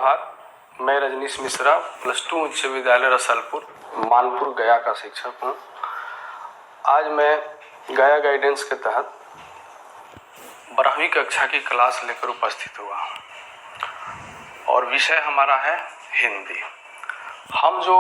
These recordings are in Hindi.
प्रभात। मैं रजनीश मिश्रा +2 उच्च विद्यालय रसलपुर मानपुर गया का शिक्षक हूँ। आज मैं गया गाइडेंस के तहत 12वीं कक्षा की क्लास लेकर उपस्थित हुआ और विषय हमारा है हिंदी। हम जो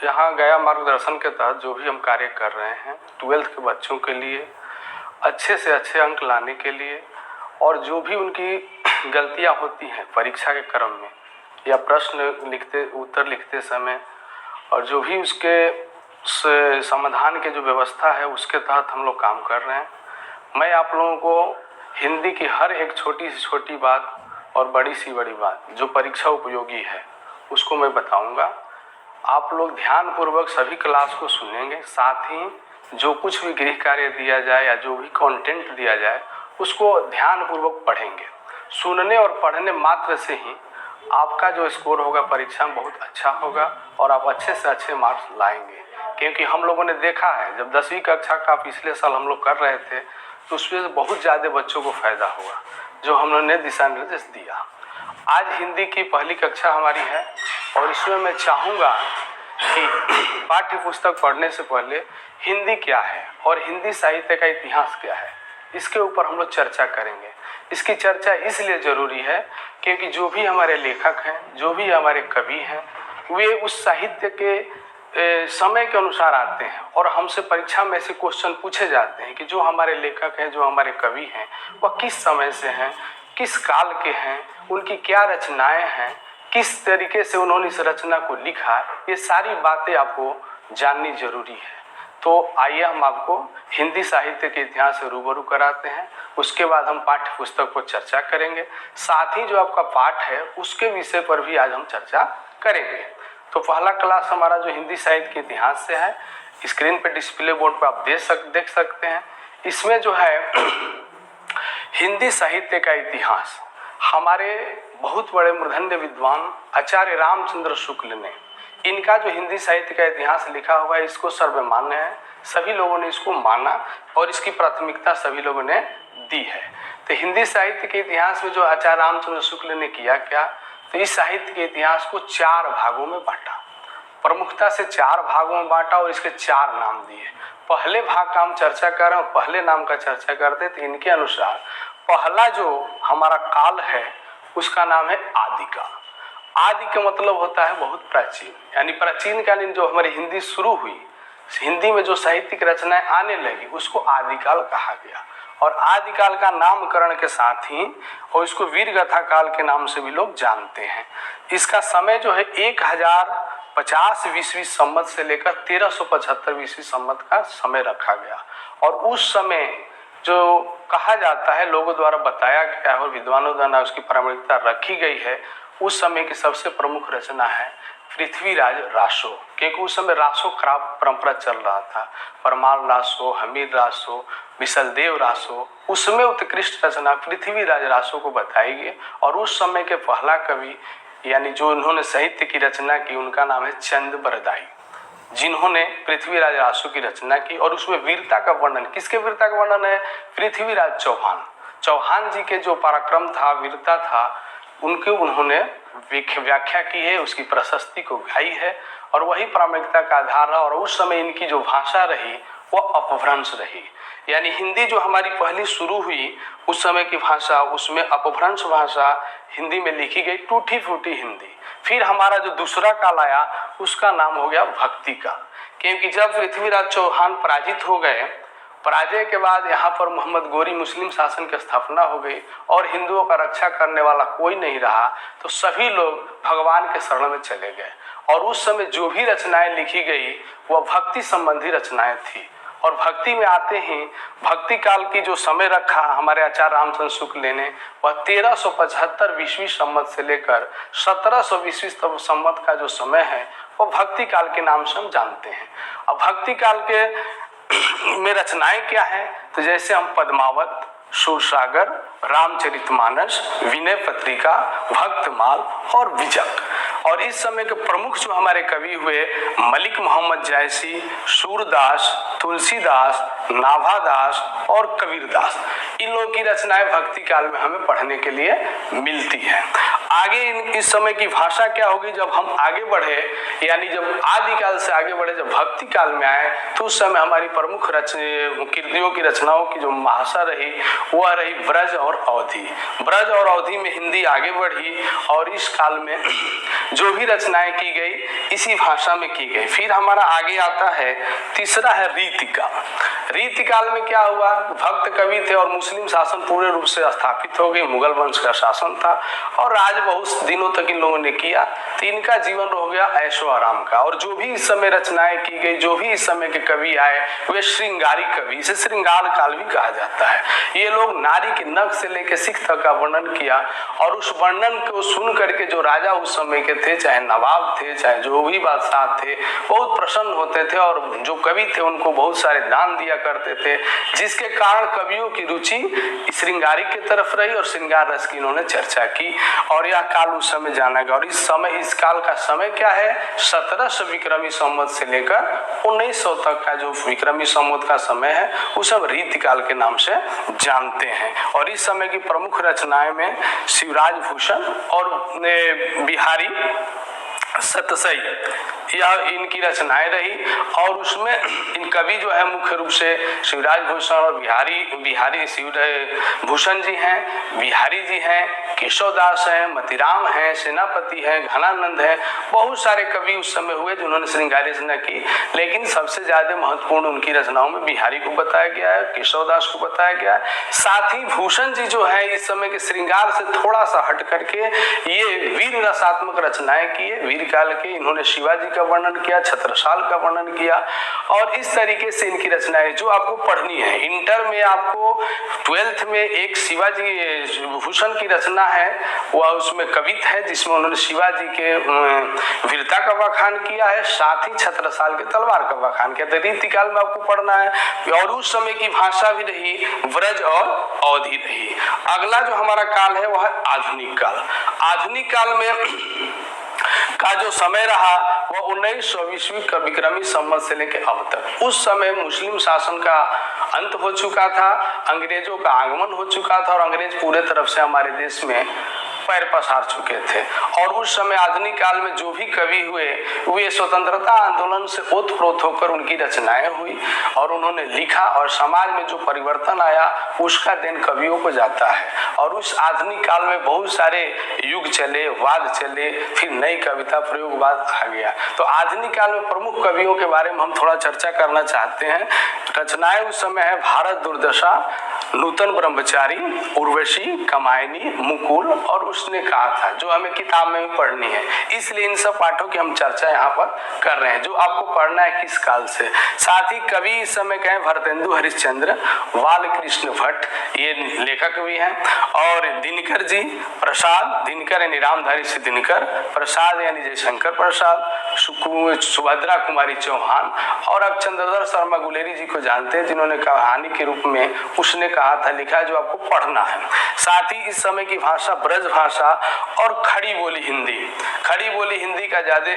यहाँ गया मार्गदर्शन के तहत जो भी हम कार्य कर रहे हैं 12th के बच्चों के लिए अच्छे से अच्छे अंक लाने के लिए और जो भी उनकी गलतियाँ होती हैं परीक्षा के क्रम में या उत्तर लिखते समय और जो भी उसके समाधान के जो व्यवस्था है उसके तहत हम लोग काम कर रहे हैं। मैं आप लोगों को हिंदी की हर एक छोटी से छोटी बात और बड़ी सी बड़ी बात जो परीक्षा उपयोगी है उसको मैं बताऊंगा। आप लोग ध्यानपूर्वक सभी क्लास को सुनेंगे, साथ ही जो कुछ भी गृह कार्य दिया जाए या जो भी कंटेंट दिया जाए उसको ध्यानपूर्वक पढ़ेंगे। सुनने और पढ़ने मात्र से ही आपका जो स्कोर होगा परीक्षा में बहुत अच्छा होगा और आप अच्छे से अच्छे मार्क्स लाएंगे। क्योंकि हम लोगों ने देखा है जब 10वीं कक्षा का पिछले साल हम लोग कर रहे थे तो उसमें बहुत ज़्यादा बच्चों को फ़ायदा हुआ जो हम लोगों ने दिशा निर्देश दिया। आज हिंदी की पहली कक्षा हमारी है और इसमें मैं चाहूँगा कि पाठ्य पुस्तक पढ़ने से पहले हिंदी क्या है और हिंदी साहित्य का इतिहास क्या है इसके ऊपर हम लोग चर्चा करेंगे। इसकी चर्चा इसलिए ज़रूरी है क्योंकि जो भी हमारे लेखक हैं, जो भी हमारे कवि हैं, वे उस साहित्य के समय के अनुसार आते हैं और हमसे परीक्षा में ऐसे क्वेश्चन पूछे जाते हैं कि जो हमारे लेखक हैं, जो हमारे कवि हैं, वह किस समय से हैं, किस काल के हैं, उनकी क्या रचनाएं हैं, किस तरीके से उन्होंने इस रचना को लिखा, ये सारी बातें आपको जाननी जरूरी है। तो आइए हम आपको हिंदी साहित्य के इतिहास से रूबरू कराते हैं। उसके बाद हम पाठ्य पुस्तक पर चर्चा करेंगे, साथ ही जो आपका पाठ है उसके विषय पर भी आज हम चर्चा करेंगे। तो पहला क्लास हमारा जो हिंदी साहित्य के इतिहास से है, स्क्रीन पे डिस्प्ले बोर्ड पर आप देख सकते हैं। इसमें जो है हिंदी साहित्य का इतिहास हमारे बहुत बड़े मूर्धन्य विद्वान आचार्य रामचंद्र शुक्ल ने इनका जो हिंदी साहित्य का इतिहास लिखा हुआ है इसको सर्वमान्य है, सभी लोगों ने इसको माना और इसकी प्राथमिकता सभी लोगों ने दी है। तो हिंदी साहित्य के इतिहास में जो आचार्य रामचंद्र शुक्ल ने किया क्या, तो इस साहित्य के इतिहास को 4 भागों में बांटा, प्रमुखता से 4 भागों में बांटा और इसके 4 नाम दिए। पहले भाग का हम चर्चा कर रहे हैं, पहले नाम का चर्चा करते तो इनके अनुसार पहला जो हमारा काल है उसका नाम है आदिकाल। आदि का मतलब होता है बहुत प्राचीन, यानी प्राचीन कालीन जो हमारी हिंदी शुरू हुई, हिंदी में जो साहित्यिक रचनाएं आने लगी उसको आदिकाल कहा गया। और आदिकाल का नामकरण के साथ ही और इसको वीरगाथा काल के नाम से भी लोग जानते हैं। इसका समय जो है 1050 ईस्वी संवत से लेकर 1375 ईस्वी संवत का समय रखा गया। और उस समय जो कहा जाता है लोगों द्वारा बताया गया है और विद्वानों द्वारा उसकी प्रामाणिकता रखी गई है, उस समय की सबसे प्रमुख रचना है पृथ्वीराज रासो। क्योंकि उस समय रासो खराब परंपरा चल रहा था, परमाल रासो, हमीर रासो, विशलदेव रासो, उसमें उत्कृष्ट रचना पृथ्वीराज रासो को बताई गई। और उस समय के पहला कवि यानी जो उन्होंने साहित्य की रचना की उनका नाम है चंद बरदाई, जिन्होंने पृथ्वीराज रासो की रचना की। और उसमें वीरता का वर्णन, किसके वीरता का वर्णन है, पृथ्वीराज चौहान जी के जो पराक्रम था, वीरता था, उनकी उन्होंने व्याख्या की है, उसकी प्रशस्ति को गाई है और वही प्रामाणिकता का आधार रहा। और उस समय इनकी जो भाषा रही वो अपभ्रंश रही, यानी हिंदी जो हमारी पहली शुरू हुई उस समय की भाषा, उसमें अपभ्रंश भाषा हिंदी में लिखी गई, टूटी फूटी हिंदी। फिर हमारा जो दूसरा काल आया उसका नाम हो गया भक्ति काल, क्योंकि जब पृथ्वीराज चौहान पराजित हो गए, पराजय के बाद यहाँ पर मोहम्मद गोरी मुस्लिम शासन की स्थापना हो गई और हिंदुओं का रक्षा करने वाला कोई नहीं रहा, तो सभी लोग भगवान के शरण में चले गए। और उस समय जो भी रचनाएं लिखी गई वह भक्ति संबंधी रचनाएं थी। और भक्ति में आते ही भक्ति काल की जो समय रखा हमारे आचार्य रामचंद्र शुक्ल ने, वह 1375 ईस्वी संवत से लेकर 1700 ईस्वी संवत का जो समय है वो भक्ति काल के नाम से हम जानते हैं। अब भक्ति काल के में रचनाएं क्या है, तो जैसे हम पद्मावत, सूरसागर, रामचरितमानस, विनय पत्रिका, भक्तमाल और विजक। और इस समय के प्रमुख जो हमारे कवि हुए मलिक मोहम्मद जायसी, सूरदास, तुलसीदास, नाभादास और कबीरदास, इन लोगों की रचनाएं भक्ति काल में हमें पढ़ने के लिए मिलती हैं। आगे इस समय की भाषा क्या होगी जब हम आगे बढ़े, यानी जब आदिकाल से आगे बढ़े, जब भक्ति काल में आए, तो उस समय हमारी प्रमुख कृतियों की रचनाओं की जो भाषा रही वह रही ब्रज और अवधी। ब्रज और अवधी में हिंदी आगे बढ़ी और इस काल में जो भी रचनाएं की गई इसी भाषा में की गई। फिर हमारा आगे आता है तीसरा है रीतिका। रीतिकाल में क्या हुआ, भक्त कवि थे और मुस्लिम शासन पूरे रूप से स्थापित हो गई, मुगल वंश का शासन था और राज बहुत दिनों तक इन लोगों ने किया, तो इनका जीवन हो गया ऐशो आराम का। और जो भी इस समय रचनाएं की गई, जो भी इस समय के कवि आए, वे श्रृंगारी कवि, इसे श्रृंगार काल भी कहा जाता है। ये लोग नारी के नख से लेकर सिख तक का वर्णन किया और उस वर्णन को सुन करके जो राजा उस समय के थे, चाहे नवाब थे, चाहे जो भी बादशाह थे, बहुत प्रसन्न होते थे और जो कवि थे उनको बहुत सारे दान दिया करते थे, जिसके कारण कवियों की रुचि श्रृंगारी की तरफ रही और श्रृंगार रस की इन्होंने चर्चा की और यह काल उस समय जाना गया। और इस काल का समय क्या है, 1700 विक्रमी संवत से लेकर 1900 तक का जो विक्रमी संवत का समय है उस सब रीतिकाल के नाम से जानते हैं। और इस समय की प्रमुख रचनाएं में शिवराज भूषण और बिहारी सतसई यह इनकी रचनाएं रही। और उसमें इन कवि जो है मुख्य रूप से शिवराज भूषण और बिहारी भूषण जी हैं, बिहारी जी हैं, केशवदास हैं, मतीराम हैं, सेनापति हैं, घनानंद हैं, बहुत सारे कवि उस समय हुए जिन्होंने श्रृंगारी रचना की। लेकिन सबसे ज्यादा महत्वपूर्ण उनकी रचनाओं में बिहारी को बताया गया है, केशवदास को बताया गया है। साथ ही भूषण जी जो है इस समय के श्रृंगार से थोड़ा सा हट करके ये वीर रसात्मक रचनाएं किए, वीर काल के। इन्होंने शिवाजी का वर्णन किया, छत्रसाल का वर्णन किया और इस तरीके से इनकी रचनाएं जो आपको पढ़नी है। इंटर में आपको 12th में एक शिवाजी भूषण की रचना है, वह उसमें कवित है जिसमें उन्होंने शिवाजी के वीरता का बखान किया है, साथ ही छत्रसाल के तलवार का बखान किया। तो रीतिकाल में आपको पढ़ना है और उस समय की भाषा भी रही ब्रज और अवधी रही। अगला जो हमारा काल है वह है आधुनिक काल। आधुनिक काल में का जो समय रहा वह 1900 ईस्वी का विक्रमी संवत से लेकर अब तक। उस समय मुस्लिम शासन का अंत हो चुका था, अंग्रेजों का आगमन हो चुका था और अंग्रेज पूरे तरफ से हमारे देश में पैर पसार चुके थे। और उस समय आधुनिक काल में जो भी कवि हुए वे स्वतंत्रता आंदोलन से ओतप्रोत होकर उनकी रचनाएं हुई और उन्होंने लिखा और समाज में जो परिवर्तन आया उसका देन कवियों को जाता है। और उस आधुनिक काल में बहुत सारे युग चले, वाद चले, फिर नई कविता प्रयोगवाद आ गया। तो आधुनिक काल में प्रमुख कवियों के बारे में हम थोड़ा चर्चा करना चाहते हैं। रचनाएं उस समय है भारत दुर्दशा, नूतन ब्रह्मचारी, उर्वशी, कमायनी, मुकुल और उसने कहा था, जो हमें किताब में भी पढ़नी है। इसलिए इन सब पाठों की हम चर्चा यहाँ पर कर रहे हैं जो आपको पढ़ना है किस काल से। साथ ही कवि इस समय कहें भरतेंदु हरिश्चंद्र, बालकृष्ण भट्ट ये लेखक भी हैं और दिनकर जी, प्रसाद, दिनकर यानी रामधारी सिंह दिनकर, प्रसाद यानी जयशंकर प्रसाद, सुभद्रा कुमारी चौहान और अब चंद्रधर शर्मा गुलेरी जी को जानते हैं जिन्होंने कहानी के रूप में उसने कहा था लिखा है जो आपको पढ़ना है। साथ ही इस समय की भाषा ब्रज भाषा और खड़ी बोली हिंदी, खड़ी बोली हिंदी का ज्यादा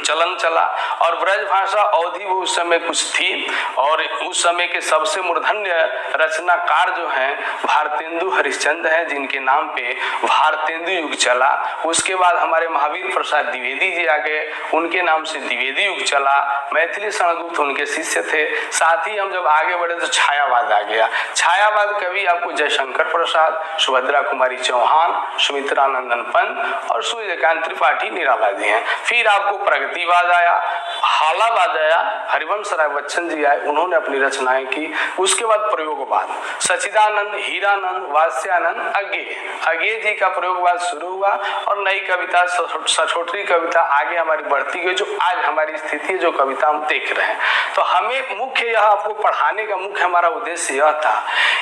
चलन चला और ब्रज भाषा अवधि वो उस समय कुछ थी। और उस समय के सबसे मूर्धन्य रचनाकार जो हैं भारतेंदु हरिश्चंद्र हैं जिनके नाम पे भारतेंदु युग चला। उसके बाद हमारे महावीर प्रसाद द्विवेदी जी आ गए, उनके नाम से द्विवेदी युग चला। मैथिली शरणगुप्त उनके शिष्य थे। साथ ही हम जब आगे बढ़े तो छायावाद आ गया। छायावाद कवि आपको जयशंकर प्रसाद, सुभद्रा कुमारी चौहान, सुमित्रानंदन पंत और सूर्यकांत त्रिपाठी निराला जी हैं। फिर आपको प्रगतिवाद आया, हालावाद आया, हरिवंश राय बच्चन जी आए, उन्होंने अपनी रचनाएं की। उसके बाद प्रयोगवाद, सचिदानंद, हीरानंद, वात्स्यानंद, अज्ञे जी का प्रयोगवाद शुरू हुआ और नई कविता सचोटरी कविता आगे हमारी बढ़ती गई जो आज हमारी स्थिति जो कविता हम देख रहे हैं। तो हमें मुख्य यह आपको पढ़ाने का मुख्य हमारा उद्देश्य यह था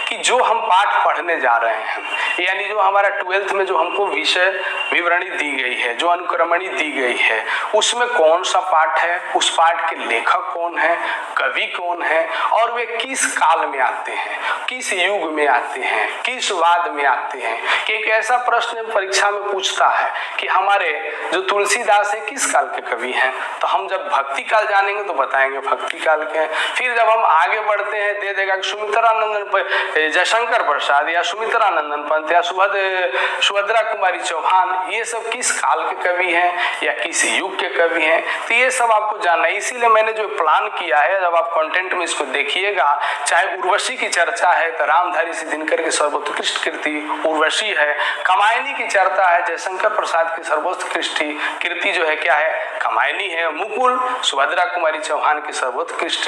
कि जो हम पाठ पढ़ने जा रहे हैं यानी जो हमारा 12th में जो हमको विषय विवरणी दी गई है, जो अनुक्रमणी दी गई है, उसमें कौन सा पाठ है, उस उस पाठ के लेखक कौन है, कवि कौन है और वे किस काल में आते हैं, किस युग में आते हैं, किस वाद में आते हैं। कि एक ऐसा प्रश्न परीक्षा में पूछता है कि हमारे जो तुलसीदास है किस काल के कवि हैं, तो हम जब भक्ति काल जानेंगे तो बताएंगे भक्ति काल के हैं। फिर जब हम आगे बढ़ते हैं दे देगा सुमित्रानंदन जयशंकर प्रसाद या सुमित्रानंदन पंत या सुभद्रा कुमारी चौहान, ये सब किस काल के कवि हैं या किस युग के कवि हैं, तो ये सब आपको जानना है। इसीलिए मैंने जो प्लान किया है, जब आप कंटेंट में इसको देखिएगा, चाहे उर्वशी की चर्चा है तो रामधारी सिंह दिनकर की सर्वोत्कृष्ट कृति उर्वशी है, कामायनी की चर्चा है जयशंकर प्रसाद की सर्वोत्कृष्ट कृति जो है क्या है, कामायनी है, मुकुल सुभद्रा कुमारी चौहान की सर्वोत्कृष्ट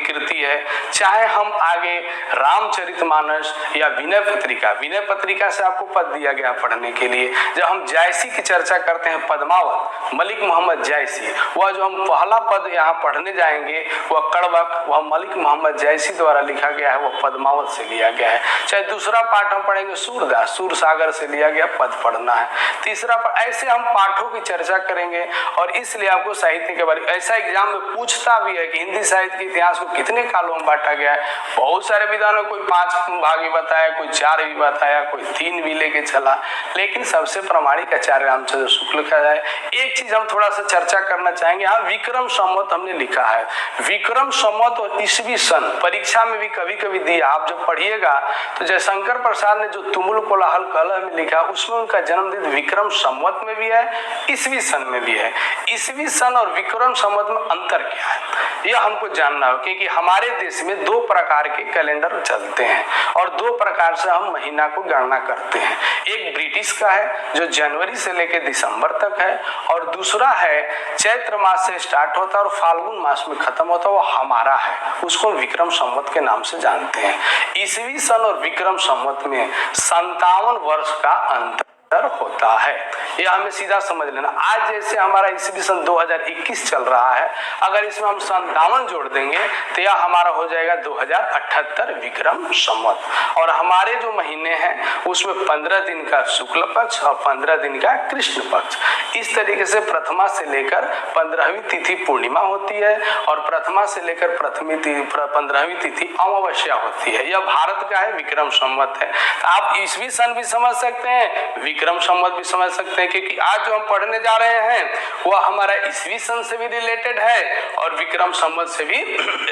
कृति है, चाहे हम आगे रामचरितमानस या विनय पत्रिका से आपको पद दिया गया पढ़ने के लिए। जब हम जायसी की चर्चा करते हैं, पद्मावत मलिक मोहम्मद जायसी, वह जो हम पहला पद यहाँ पढ़ने जाएंगे वह कड़बक, वह मलिक मोहम्मद जायसी द्वारा लिखा गया है, वह पद्मावत से लिया गया है। चाहे दूसरा पाठ हम पढ़ेंगे सूरदास, सूरसागर से लिया गया पद पढ़ना है। तीसरा ऐसे हम पाठों की चर्चा करेंगे और इसलिए आपको साहित्य के बारे में ऐसा एग्जाम में पूछता भी है कि हिंदी साहित्य के इतिहास को कितने कालों में बांटा गया है। बहुत सारे विद्वानों कोई 5 भाग भी बताया, कोई 4 भी बताया, कोई 3 भी लेके चला, लेकिन सबसे प्रामाणिक आचार्य रामचंद्र शुक्ल का है। एक चीज हम थोड़ा सा चर्चा करना चाहेंगे, यहाँ विक्रम संवत हमने लिखा है। विक्रम संवत और ईस्वी सन परीक्षा में भी कभी कभी दिया, आप जब पढ़िएगा तो जयशंकर प्रसाद ने जो तुमुल कोलाहल कलह में लिखा, उसमें उनका जन्मदिन विक्रम संवत में भी है, ईस्वी सन में भी है। ईस्वी सन और विक्रम संवत में अंतर क्या है, यह हमको जानना हो, क्योंकि हमारे देश में 2 प्रकार के कैलेंडर चलते हैं और 2 प्रकार से हम महीना को गणना करते हैं। एक ब्रिटिश का है जो जनवरी से लेकर दिसंबर तक है, और दूसरा है चैत्र मास से स्टार्ट होता है और फाल्गुन मास में खत्म होता है, वो हमारा है, उसको विक्रम संवत के नाम से जानते हैं। ईस्वी सन और विक्रम संवत में 57 वर्ष का अंतर होता है, यह हमें सीधा समझ लेना। आज जैसे हमारा ईस्वी सन 2021 चल रहा है, अगर इसमें हम 57 जोड़ देंगे तो यह हमारा हो जाएगा 2078 विक्रम संवत। और हमारे जो महीने हैं उसमें 15 दिन का शुक्ल पक्ष और 15 दिन का कृष्ण पक्ष, इस तरीके से प्रथमा से लेकर 15वीं तिथि पूर्णिमा होती है और प्रथमा से लेकर 15वीं तिथि अमावस्या होती है। यह भारत का है, विक्रम संवत है। तो आप ईस्वी सन भी समझ सकते हैं, विक्रम संवत भी समझ सकते हैं, क्योंकि आज जो हम पढ़ने जा रहे हैं वह हमारा ईस्वी सन से भी रिलेटेड है और विक्रम संवत से भी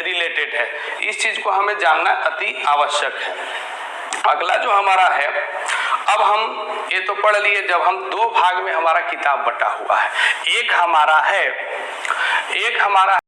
रिलेटेड है। इस चीज को हमें जानना अति आवश्यक है। अगला जो हमारा है, अब हम ये तो पढ़ लिए, जब हम 2 भाग में हमारा किताब बटा हुआ है, एक हमारा